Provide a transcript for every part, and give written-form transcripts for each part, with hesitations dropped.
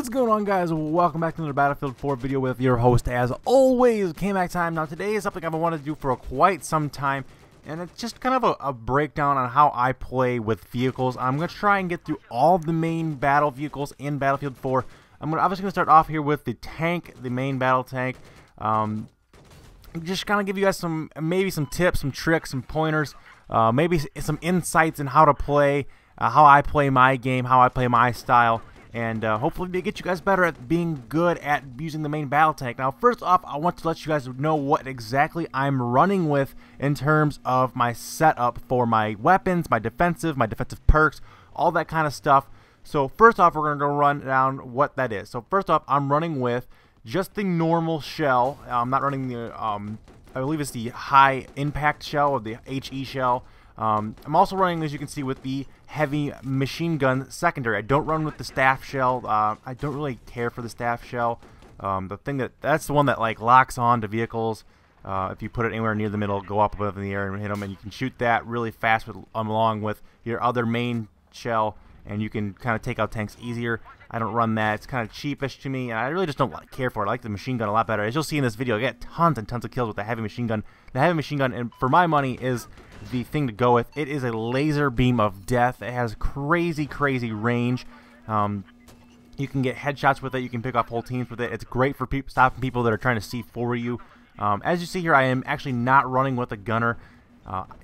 What's going on, guys? Welcome back to another Battlefield 4 video with your host, as always, K-Mac Time. Now, today is something I've been wanting to do for quite some time, and it's just kind of a breakdown on how I play with vehicles. I'm going to try and get through all the main battle vehicles in Battlefield 4. I'm obviously going to start off here with the tank, the main battle tank. Just kind of give you guys maybe some tips, some tricks, some pointers, maybe some insights in how to play, how I play my game, how I play my style. And hopefully to get you guys better at being good at using the main battle tank. Now, first off, I want to let you guys know what exactly I'm running with in terms of my setup for my weapons, my defensive perks, all that kind of stuff. So first off, we're going to go run down what that is. So first off, I'm running with just the normal shell. I'm not running the, I believe it's the high impact shell, or the HE shell. I'm also running, as you can see, with the heavy machine gun secondary. I don't run with the staff shell. I don't really care for the staff shell. The thing that's the one that like locks on to vehicles. If you put it anywhere near the middle, go up above in the air and hit them, and you can shoot that really fast along with your other main shell, and you can kind of take out tanks easier. I don't run that. It's kind of cheapish to me, and I really just don't care for it. I like the machine gun a lot better. As you'll see in this video, I get tons and tons of kills with the heavy machine gun. The heavy machine gun, and for my money, is the thing to go with. It is a laser beam of death. It has crazy range. You can get headshots with it. You can pick off whole teams with it. It's great for stopping people that are trying to C4 you. As you see here, I am actually not running with a gunner.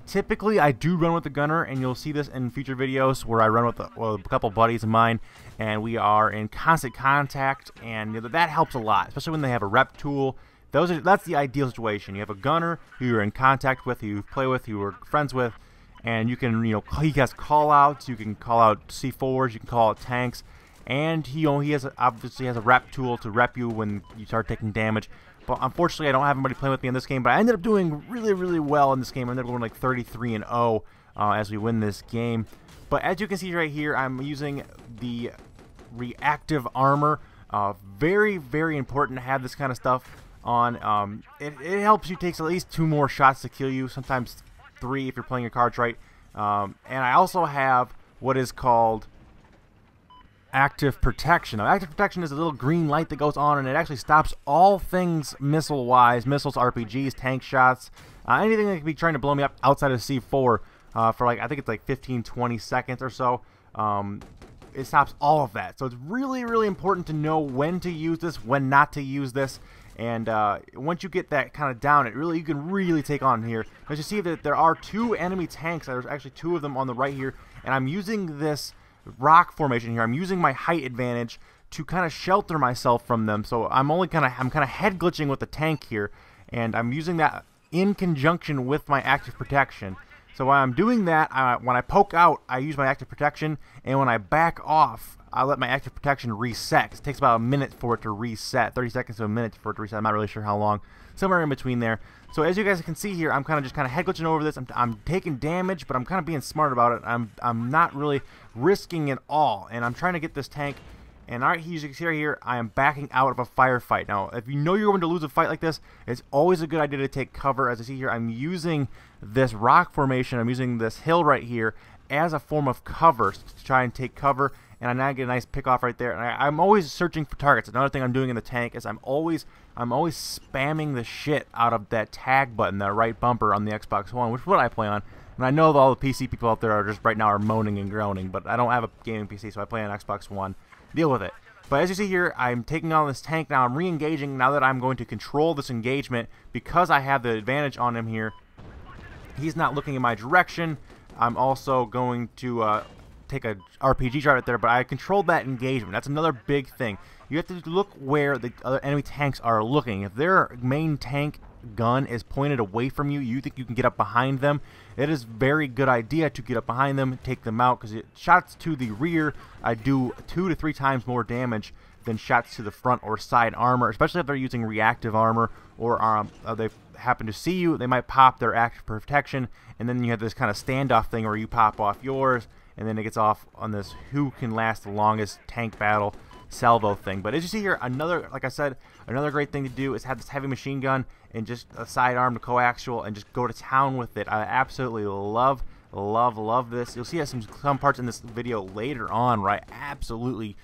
Typically, I do run with the gunner, and you'll see this in future videos where I run with a couple buddies of mine, and we are in constant contact, and that helps a lot, especially when they have a rep tool. That's the ideal situation. You have a gunner who you're in contact with, who you play with, who you're friends with, and you can, he has call-outs. You can call out C4s, you can call out tanks, and he obviously has a rep tool to rep you when you start taking damage. But unfortunately, I don't have anybody playing with me in this game. But I ended up doing really well in this game. I ended up going like 33-0 as we win this game. But as you can see right here, I'm using the reactive armor. Very important to have this kind of stuff on. It helps you take at least 2 more shots to kill you, sometimes 3 if you're playing your cards right. And I also have what is called active protection. Now, active protection is a little green light that goes on, and it actually stops all things missile-wise, missiles, RPGs, tank shots, anything that could be trying to blow me up outside of C4 for like, I think it's like 15-20 seconds or so. It stops all of that. So it's really important to know when to use this, when not to use this. And once you get that kind of down, you can really take on here. As you see that there are 2 enemy tanks. There's actually 2 of them on the right here, and I'm using this rock formation here. I'm using my height advantage to kind of shelter myself from them. So I'm kind of head glitching with the tank here, and I'm using that in conjunction with my active protection. So while I'm doing that, when I poke out, I use my active protection, and when I back off, I let my active protection reset. It takes about a minute for it to reset, 30 seconds to a minute for it to reset. I'm not really sure how long, somewhere in between there. So as you guys can see here, I'm kind of head glitching over this. I'm taking damage, but I'm kind of being smart about it. I'm not really risking it all, and I'm trying to get this tank. And alright, as you can see right here, I am backing out of a firefight. Now, if you know you're going to lose a fight like this, it's always a good idea to take cover. As I see here, I'm using this rock formation. I'm using this hill right here as a form of cover to try and take cover. And I now get a nice pick off right there. And I'm always searching for targets. Another thing I'm doing in the tank is I'm always spamming the shit out of that tag button, that right bumper on the Xbox One, which is what I play on. And I know that all the PC people out there are just right now are moaning and groaning, but I don't have a gaming PC, so I play on Xbox One. Deal with it. But as you see here, I'm taking on this tank now. I'm re-engaging now that I'm going to control this engagement because I have the advantage on him here. He's not looking in my direction. I'm also going to take a RPG shot right there, but I controlled that engagement. That's another big thing. You have to look where the other enemy tanks are looking. If their main tank gun is pointed away from you, you think you can get up behind them, it is a very good idea to get up behind them, take them out, because shots to the rear, I do 2 to 3 times more damage than shots to the front or side armor, especially if they're using reactive armor, or they happen to see you, they might pop their active protection, and then you have this kind of standoff thing where you pop off yours, and then it gets off on this who can last the longest tank battle salvo thing. But as you see here, like I said, another great thing to do is have this heavy machine gun and just a sidearm to coaxial and just go to town with it. I absolutely love this. You'll see some parts in this video later on where I absolutely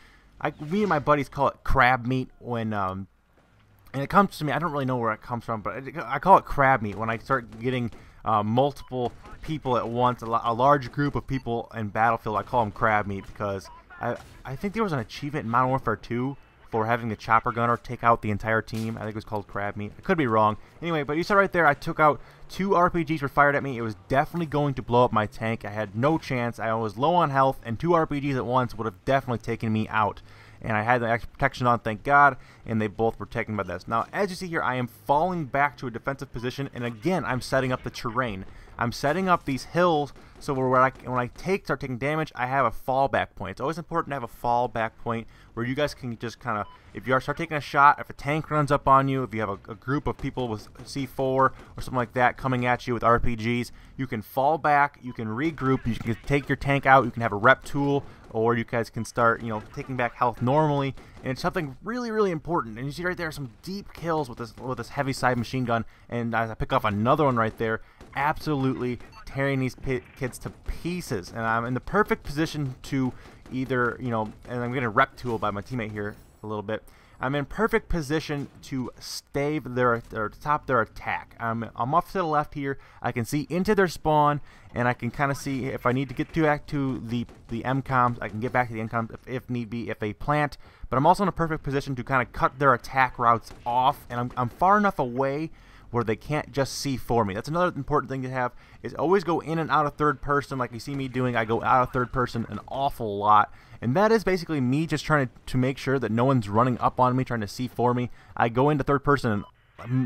Me and my buddies call it crab meat when and it comes to me. I don't really know where it comes from, but I call it crab meat when I start getting multiple people at once, a large group of people in Battlefield. I call them crab meat because I think there was an achievement in Modern Warfare 2 for having the chopper gunner take out the entire team. I think it was called crab meat. I could be wrong. Anyway, but you saw right there, I took out 2 RPGs were fired at me. It was definitely going to blow up my tank. I had no chance. I was low on health, and 2 RPGs at once would have definitely taken me out. And I had the extra protection on, thank God, and they both were taken by this. Now, as you see here, I am falling back to a defensive position, and again, I'm setting up the terrain. I'm setting up these hills so when I start taking damage, I have a fallback point. It's always important to have a fallback point where you guys can just kind of, if you start taking a shot, if a tank runs up on you, if you have a group of people with C4 or something like that coming at you with RPGs, you can fall back, you can regroup, you can take your tank out, you can have a rep tool, or you guys can start, taking back health normally. And it's something really, really important. And you see right there some deep kills with this heavy side machine gun, and I pick off another one right there, absolutely tearing these kids to pieces. And I'm in the perfect position to either, and I'm getting rep tool by my teammate here a little bit. I'm in perfect position to stave or stop their attack. I'm off to the left here. I can see into their spawn, and I can kind of see if I need to get back to the MCOMs. I can get back to the MCOMs if need be, if they plant. But I'm also in a perfect position to kind of cut their attack routes off, and I'm far enough away where they can't just see for me. That's another important thing to have, is always go in and out of third person like you see me doing. I go out of third person an awful lot, and that is basically me just trying to make sure that no one's running up on me, trying to see for me. I go into third person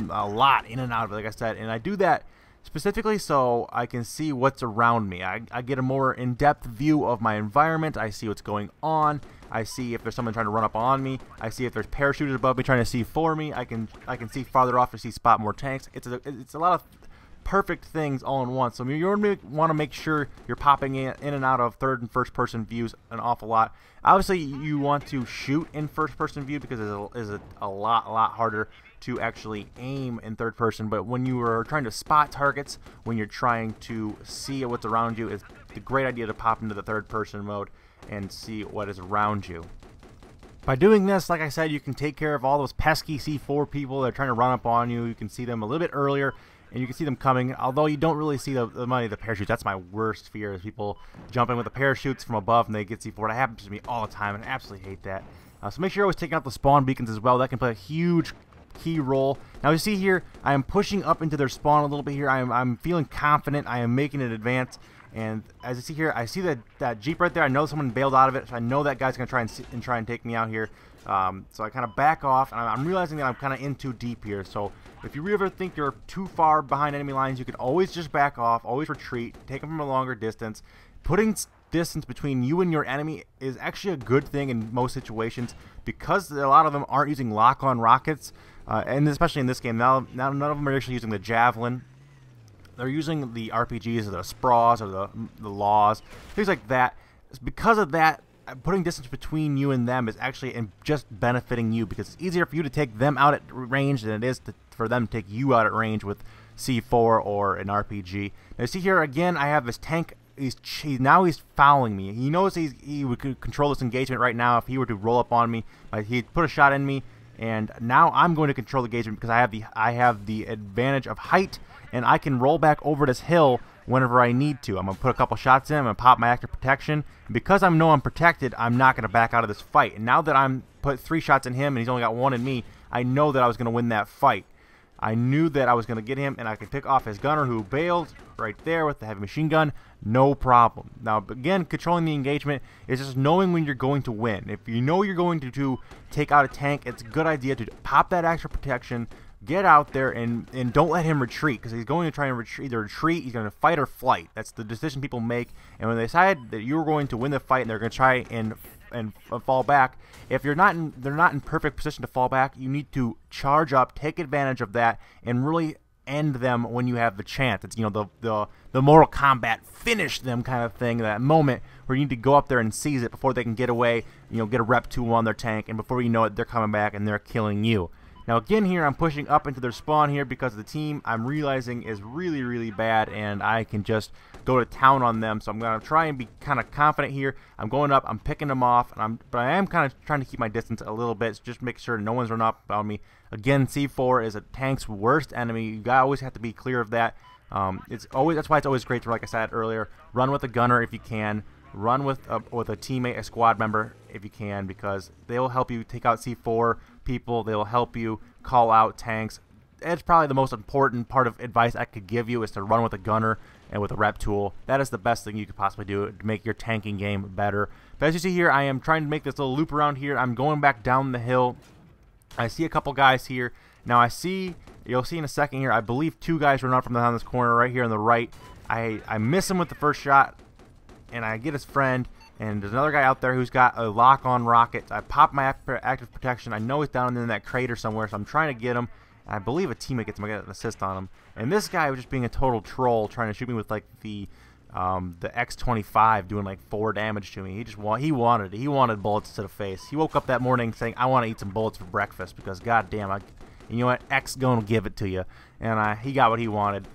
a lot, in and out of it, like I said, and I do that specifically so I can see what's around me. I get a more in-depth view of my environment. I see what's going on. I see if there's someone trying to run up on me. I see if there's parachuters above me trying to see for me. I can see farther off to spot more tanks. It's a lot of perfect things all in one. So you want to make sure you're popping in and out of third and first person views an awful lot. Obviously, you want to shoot in first person view because it's a lot harder to actually aim in third person. But when you are trying to spot targets, when you're trying to see what's around you, it's a great idea to pop into the third person mode and see what is around you. By doing this, like I said, you can take care of all those pesky C4 people that are trying to run up on you. You can see them a little bit earlier, and you can see them coming, although you don't really see the money of the parachutes. That's my worst fear, is people jumping with the parachutes from above and they get C4. That happens to me all the time, and I absolutely hate that. So make sure you're always taking out the spawn beacons as well. That can play a huge key role. Now you see here, I am pushing up into their spawn a little bit here. I'm feeling confident. I am making an advance. And as you see here, I see that Jeep right there. I know someone bailed out of it, so I know that guy's going to try and take me out here. So I kind of back off, and I'm realizing that I'm kind of in too deep here. So if you ever think you're too far behind enemy lines, you can always just back off, always retreat, take them from a longer distance. Putting distance between you and your enemy is actually a good thing in most situations, because a lot of them aren't using lock-on rockets, and especially in this game. Now none of them are actually using the Javelin. They're using the RPGs or the SPRAs or the LAWs, things like that. Because of that, putting distance between you and them is actually just benefiting you, because it's easier for you to take them out at range than it is for them to take you out at range with C4 or an RPG. Now see here again, I have this tank. Now he's fouling me. He knows he would control this engagement right now if he were to roll up on me. He'd put a shot in me, and now I'm going to control the engagement because I have the advantage of height, and I can roll back over this hill whenever I need to. I'm going to put a couple shots in, I'm going to pop my active protection. And because I know I'm protected, I'm not going to back out of this fight. And now that I'm put 3 shots in him and he's only got 1 in me, I know that I was going to win that fight. I knew that I was going to get him, and I could pick off his gunner who bailed right there with the heavy machine gun, no problem. Now, again, controlling the engagement is just knowing when you're going to win. If you know you're going to take out a tank, it's a good idea to pop that extra protection, get out there, and don't let him retreat, because he's going to try and either retreat, he's going to fight or flight. That's the decision people make, and when they decide that you're going to win the fight and they're going to try and fall back, if they're not in perfect position to fall back, you need to charge up, take advantage of that, and really end them when you have the chance. It's the Mortal Kombat finish them kind of thing, that moment where you need to go up there and seize it before they can get away, get a rep 2 on their tank, and before you know it, they're coming back and they're killing you. Now again here, I'm pushing up into their spawn here because the team I'm realizing is really, really bad, and I can just go to town on them. So I'm going to try and be kind of confident here. I'm going up, I'm picking them off, and but I am kind of trying to keep my distance a little bit, so just make sure no one's run up on me. Again, C4 is a tank's worst enemy. You always have to be clear of that. That's why it's always great to, like I said earlier, run with a gunner if you can. Run with a teammate, a squad member, if you can, because they will help you take out C4 people. They will help you call out tanks. It's probably the most important part of advice I could give you is to run with a gunner and with a rep tool. That is the best thing you could possibly do to make your tanking game better. But as you see here, I am trying to make this little loop around here. I'm going back down the hill. I see a couple guys here. Now you'll see in a second here, I believe 2 guys run out from down this corner right here on the right. I miss him with the first shot, and I get his friend, and there's another guy out there who's got a lock-on rocket. I pop my active protection. I know he's down in that crater somewhere, so I'm trying to get him. And I believe a teammate gets him. I get an assist on him. And this guy was just being a total troll, trying to shoot me with like the X25, doing like 4 damage to me. He wanted bullets to the face. He woke up that morning saying, "I want to eat some bullets for breakfast," because goddamn, you know what, X gonna give it to you. And he got what he wanted.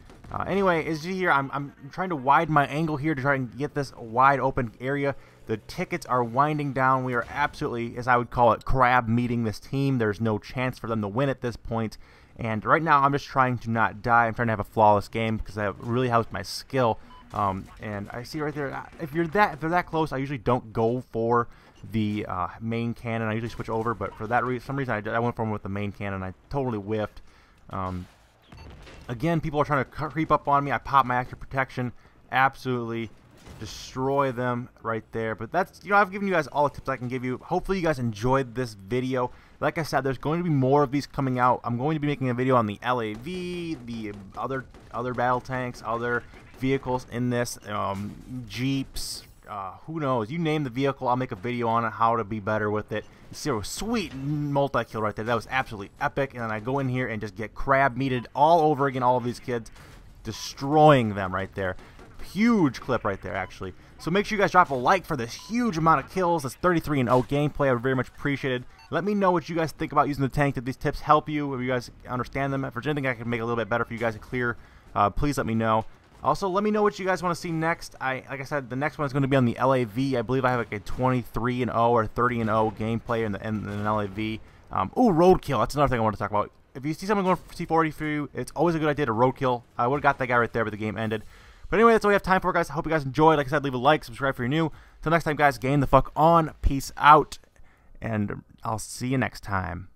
Anyway, as you hear, I'm trying to widen my angle here to try and get this wide open area. The tickets are winding down. We are absolutely, as I would call it, crab meeting this team. There's no chance for them to win at this point. And right now, I'm just trying to not die. I'm trying to have a flawless game because that really helps my skill. And I see right there, if they're that close, I usually don't go for the main cannon. I usually switch over, but for some reason, I went for him with the main cannon. I totally whiffed. Again, people are trying to creep up on me. I pop my active protection, absolutely destroy them right there. But that's, I've given you guys all the tips I can give you. Hopefully you guys enjoyed this video. Like I said, there's going to be more of these coming out. I'm going to be making a video on the LAV, the other battle tanks, other vehicles in this, Jeeps, who knows, you name the vehicle, I'll make a video on it, how to be better with it. You see a sweet multi-kill right there. That was absolutely epic. And then I go in here and just get crab meated all over again, all of these kids, destroying them right there. Huge clip right there, actually. So make sure you guys drop a like for this huge amount of kills, this 33-0 gameplay. I would very much appreciate it. Let me know what you guys think about using the tank. Did these tips help you? If you guys understand them, if there's anything I can make a little bit better for you guys to clear, please let me know. Also, let me know what you guys want to see next. Like I said, the next one is going to be on the LAV. I believe I have like a 23-0 or 30-0 gameplay in the LAV. Ooh, roadkill. That's another thing I want to talk about. If you see someone going for C40 for you, it's always a good idea to roadkill. I would have got that guy right there, but the game ended. But anyway, that's all we have time for, guys. I hope you guys enjoyed. Like I said, leave a like, subscribe if you're new. Until next time, guys, game the fuck on. Peace out. And I'll see you next time.